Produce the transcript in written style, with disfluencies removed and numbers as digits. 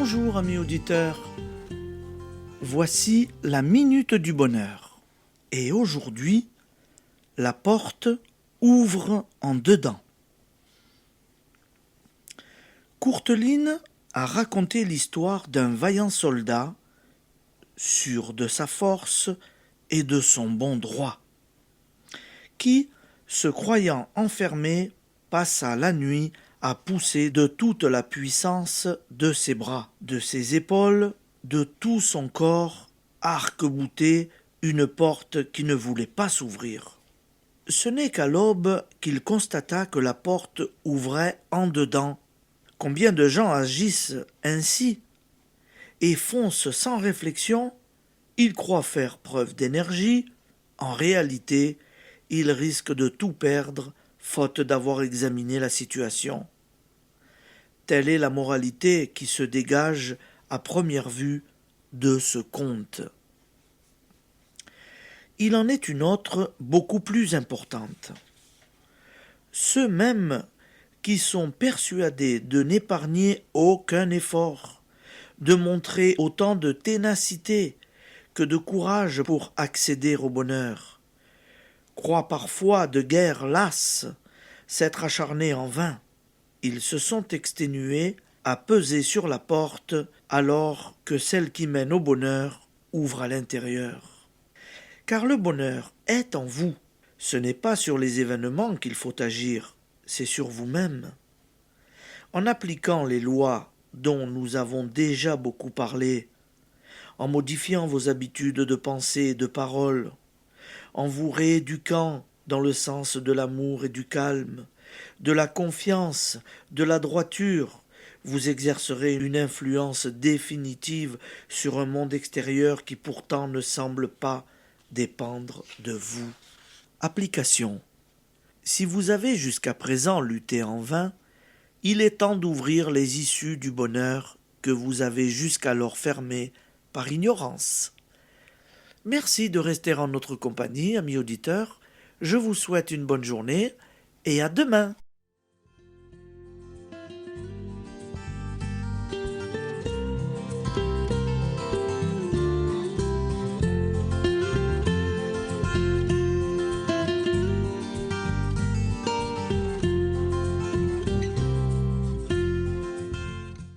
Bonjour amis auditeurs, voici la Minute du Bonheur. Et aujourd'hui, la porte ouvre en dedans. Courteline a raconté l'histoire d'un vaillant soldat, sûr de sa force et de son bon droit, qui, se croyant enfermé, passa la nuit à pousser de toute la puissance de ses bras, de ses épaules, de tout son corps, arc-bouté, une porte qui ne voulait pas s'ouvrir. Ce n'est qu'à l'aube qu'il constata que la porte ouvrait en dedans. Combien de gens agissent ainsi et foncent sans réflexion? Ils croient faire preuve d'énergie. En réalité, ils risquent de tout perdre, faute d'avoir examiné la situation. Telle est la moralité qui se dégage à première vue de ce conte. Il en est une autre beaucoup plus importante. Ceux mêmes qui sont persuadés de n'épargner aucun effort, de montrer autant de ténacité que de courage pour accéder au bonheur, croient parfois de guerre lasse s'être acharnés en vain. Ils se sont exténués à peser sur la porte alors que celle qui mène au bonheur ouvre à l'intérieur. Car le bonheur est en vous. Ce n'est pas sur les événements qu'il faut agir, c'est sur vous-même. En appliquant les lois dont nous avons déjà beaucoup parlé, en modifiant vos habitudes de pensée et de parole, en vous rééduquant dans le sens de l'amour et du calme, de la confiance, de la droiture, vous exercerez une influence définitive sur un monde extérieur qui pourtant ne semble pas dépendre de vous. Application. Si vous avez jusqu'à présent lutté en vain, il est temps d'ouvrir les issues du bonheur que vous avez jusqu'alors fermées par ignorance. Merci de rester en notre compagnie, amis auditeurs. Je vous souhaite une bonne journée et à demain.